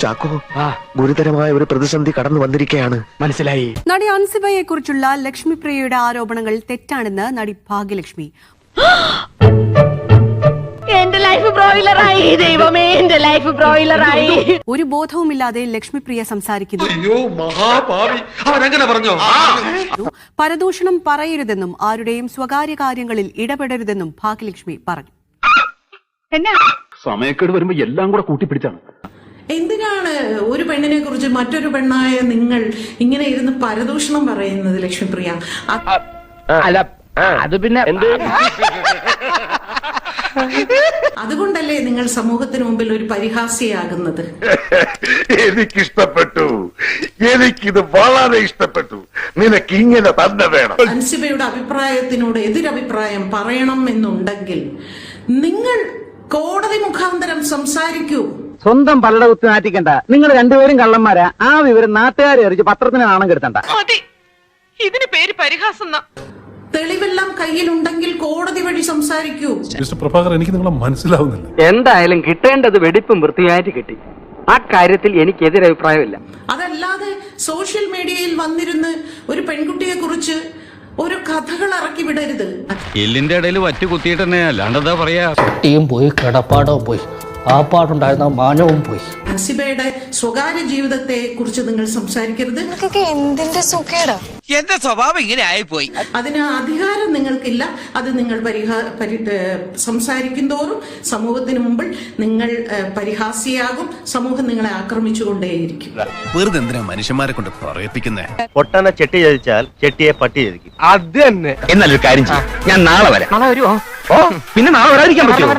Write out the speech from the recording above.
ചാക്കോ, ഗുരുതരമായ ഒരു പ്രതിസന്ധി കടന്നു വന്നിരിക്കുകയാണ്. മനസ്സിലായി. നടി അൻസിബയെ കുറിച്ചുള്ള ലക്ഷ്മിപ്രിയയുടെ ആരോപണങ്ങൾ തെറ്റാണെന്ന് നടി ഭാഗ്യലക്ഷ്മി. എന്റെ ലൈഫ് ബ്രോയിലറായി, ദൈവമേ, എന്റെ ലൈഫ് ബ്രോയിലറായി. ഒരു ബോധവുമില്ലാതെ ലക്ഷ്മിപ്രിയ സംസാരിക്കുന്നു. പരദൂഷണം പറയരുതെന്നും ആരുടെയും സ്വകാര്യ കാര്യങ്ങളിൽ ഇടപെടരുതെന്നും ഭാഗ്യലക്ഷ്മി പറഞ്ഞു. സമയക്കേട് വരുമ്പോ എല്ലാം കൂടെ കൂട്ടിപ്പിടിച്ചാണ്. എന്തിനാണ് ഒരു പെണ്ണിനെ കുറിച്ച് മറ്റൊരു പെണ്ണായ നിങ്ങൾ ഇങ്ങനെ ഇരുന്ന് പരദൂഷണം പറയുന്നത് ലക്ഷ്മിപ്രിയ? അത് പിന്നെ അതുകൊണ്ടല്ലേ നിങ്ങൾ സമൂഹത്തിന് മുമ്പിൽ ഒരു പരിഹാസിയാകുന്നത്? എനിക്കിഷ്ടപ്പെട്ടു, എനിക്കിത് വളരെ ഇഷ്ടപ്പെട്ടു. നിനക്ക് ഇങ്ങനെ തന്നെ വേണം. അൻസിബയുടെ അഭിപ്രായത്തിനോട് എതിരഭിപ്രായം പറയണം എന്നുണ്ടെങ്കിൽ നിങ്ങൾ കോടതി മുഖാന്തരം സംസാരിക്കൂ. സ്വന്തം പലട കുത്തി നാറ്റിക്കണ്ട. നിങ്ങൾ രണ്ടുപേരും കള്ളന്മാരാ. ആ വിവരം നാട്ടുകാരെ അറിയിച്ച് പത്രത്തിന് നാണം കെടുത്തണ്ട. ഇതിന് പേര് പരിഹാസം. തെളിവെല്ലാം കയ്യിലുണ്ടെങ്കിൽ കോടതി വഴി സംസാരിക്കൂ. മിസ്റ്റർ പ്രഭാകർ, എനിക്ക് നിങ്ങളെ മനസ്സിലാവുന്നില്ല. എന്തായാലും കിട്ടേണ്ടത് വെടിപ്പും വൃത്തിയായിട്ട് കിട്ടി. ആ കാര്യത്തിൽ എനിക്ക് എതിരഭിപ്രായമില്ല. അതല്ലാതെ സോഷ്യൽ മീഡിയയിൽ വന്നിരുന്ന് ഒരു പെൺകുട്ടിയെ കുറിച്ച് ഒരു കഥകൾ ഇറക്കി വിടരുത്. എല്ലിന്റെ ഇടയിൽ വറ്റ് കുത്തിയിട്ട് തന്നെ അല്ലാണ്ടെന്താ പറയാ. കുട്ടിയും പോയി, കിടപ്പാടവും പോയി, ആ പാടുണ്ടായിരുന്ന മാനവും പോയി. അൻസിബയുടെ സ്വകാര്യ ജീവിതത്തെ കുറിച്ച് നിങ്ങൾ സംസാരിക്കരുത്. എന്തിന്റെ സുഖേടാ? എന്റെ സ്വഭാവം ഇങ്ങനെ ആയിപ്പോയി. അതിന് അധികാരം നിങ്ങൾക്കില്ല. അത് നിങ്ങൾ സംസാരിക്കും തോറും സമൂഹത്തിന് മുമ്പിൽ നിങ്ങൾ പരിഹാസിയാകും. സമൂഹം നിങ്ങളെ ആക്രമിച്ചുകൊണ്ടേയിരിക്കും. വെറുതെ എന്തിനാ മനുഷ്യന്മാരെ കൊണ്ട് പറയിപ്പിക്കുന്നേ? പൊട്ടനെ ചെട്ടി ചതിച്ചാൽ ചെട്ടിയെ പട്ടി ചതിക്കും. അത് തന്നെ. എന്നാലൊരു കാര്യം ചെയ്യും, ഞാൻ നാളെ വരാം. നാളെ വരുമോ? പിന്നെ നാളെ വരാതിരിക്കാൻ പറ്റുമോ?